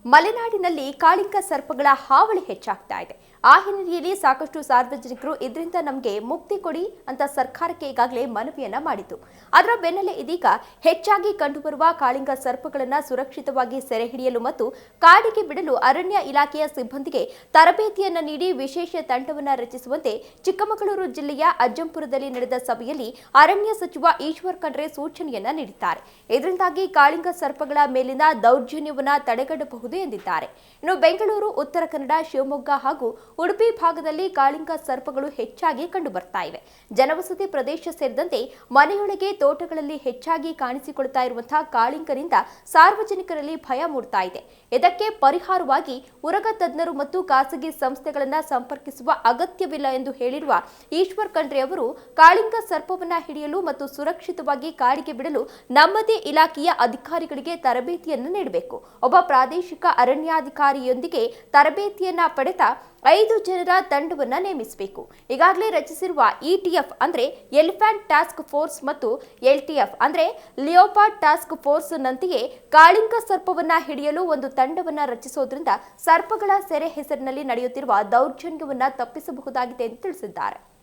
ಮಲೆನಾಡಿನಲ್ಲಿ ಕಾಳಿಂಗ ಸರ್ಪಗಳ ಹಾವಳಿ ಹೆಚ್ಚಾಗ್ತಾ ಇದೆ. ಆ ಹಿನ್ನೆಲೆಯಲ್ಲಿ ಸಾಕಷ್ಟು ಸಾರ್ವಜನಿಕರು ಇದರಿಂದ ನಮಗೆ ಮುಕ್ತಿ ಕೊಡಿ ಅಂತ ಸರ್ಕಾರಕ್ಕೆ ಈಗಾಗಲೇ ಮನವಿಯನ್ನ ಮಾಡಿತು. ಅದರ ಬೆನ್ನಲ್ಲೇ ಇದೀಗ ಹೆಚ್ಚಾಗಿ ಕಂಡುಬರುವ ಕಾಳಿಂಗ ಸರ್ಪಗಳನ್ನು ಸುರಕ್ಷಿತವಾಗಿ ಸೆರೆ ಹಿಡಿಯಲು ಮತ್ತು ಕಾಡಿಗೆ ಬಿಡಲು ಅರಣ್ಯ ಇಲಾಖೆಯ ಸಿಬ್ಬಂದಿಗೆ ತರಬೇತಿಯನ್ನ ನೀಡಿ ವಿಶೇಷ ತಂಡವನ್ನ ರಚಿಸುವಂತೆ ಚಿಕ್ಕಮಗಳೂರು ಜಿಲ್ಲೆಯ ಅಜ್ಜಂಪುರದಲ್ಲಿ ನಡೆದ ಸಭೆಯಲ್ಲಿ ಅರಣ್ಯ ಸಚಿವ ಈಶ್ವರ್ ಖಂಡ್ರೆ ಸೂಚನೆಯನ್ನ ನೀಡಿದ್ದಾರೆ. ಇದರಿಂದಾಗಿ ಕಾಳಿಂಗ ಸರ್ಪಗಳ ಮೇಲಿನ ದೌರ್ಜನ್ಯವನ್ನ ತಡೆಗಟ್ಟಬಹುದು ಎಂದಿದ್ದಾರೆ. ಇನ್ನು ಬೆಂಗಳೂರು, ಉತ್ತರ ಕನ್ನಡ, ಶಿವಮೊಗ್ಗ ಹಾಗೂ ಉಡುಪಿ ಭಾಗದಲ್ಲಿ ಕಾಳಿಂಗ ಸರ್ಪಗಳು ಹೆಚ್ಚಾಗಿ ಕಂಡು ಬರ್ತಾ ಇವೆ. ಜನವಸತಿ ಪ್ರದೇಶ ಸೇರಿದಂತೆ ಮನೆಯೊಳಗೆ, ತೋಟಗಳಲ್ಲಿ ಹೆಚ್ಚಾಗಿ ಕಾಣಿಸಿಕೊಳ್ತಾ ಇರುವಂತಹ ಕಾಳಿಂಗರಿಂದ ಸಾರ್ವಜನಿಕರಲ್ಲಿ ಭಯ ಮೂಡ್ತಾ ಇದೆ. ಇದಕ್ಕೆ ಪರಿಹಾರವಾಗಿ ಉರಗ ತಜ್ಞರು ಮತ್ತು ಖಾಸಗಿ ಸಂಸ್ಥೆಗಳನ್ನ ಸಂಪರ್ಕಿಸುವ ಅಗತ್ಯವಿಲ್ಲ ಎಂದು ಹೇಳಿರುವ ಈಶ್ವರ್ ಖಂಡ್ರೆ ಅವರು ಕಾಳಿಂಗ ಸರ್ಪವನ್ನ ಹಿಡಿಯಲು ಮತ್ತು ಸುರಕ್ಷಿತವಾಗಿ ಕಾಡಿಗೆ ಬಿಡಲು ನಮ್ಮದೇ ಇಲಾಖೆಯ ಅಧಿಕಾರಿಗಳಿಗೆ ತರಬೇತಿಯನ್ನು ನೀಡಬೇಕು. ಒಬ್ಬ ಪ್ರಾದೇಶಿಕ ಅರಣ್ಯಾಧಿಕಾರಿಯೊಂದಿಗೆ ತರಬೇತಿಯನ್ನ ಪಡೆದ 5 ಜನರ ತಂಡವನ್ನ ನೇಮಿಸಬೇಕು. ಈಗಾಗಲೇ ರಚಿಸಿರುವ ಇಟಿಎಫ್ ಅಂದ್ರೆ ಎಲಿಫೆಂಟ್ ಟಾಸ್ಕ್ ಫೋರ್ಸ್ ಮತ್ತು ಎಲ್ಟಿಎಫ್ ಅಂದ್ರೆ ಲಿಯೋಪಾರ್ಡ್ ಟಾಸ್ಕ್ ಫೋರ್ಸ್ ನಂತೆಯೇ ಕಾಳಿಂಗ ಸರ್ಪವನ್ನ ಹಿಡಿಯಲು ಒಂದು ತಂಡವನ್ನ ರಚಿಸೋದ್ರಿಂದ ಸರ್ಪಗಳ ಸೆರೆ ಹೆಸರಿನಲ್ಲಿ ನಡೆಯುತ್ತಿರುವ ದೌರ್ಜನ್ಯವನ್ನ ತಪ್ಪಿಸಬಹುದಾಗಿದೆ ಎಂದು ತಿಳಿಸಿದ್ದಾರೆ.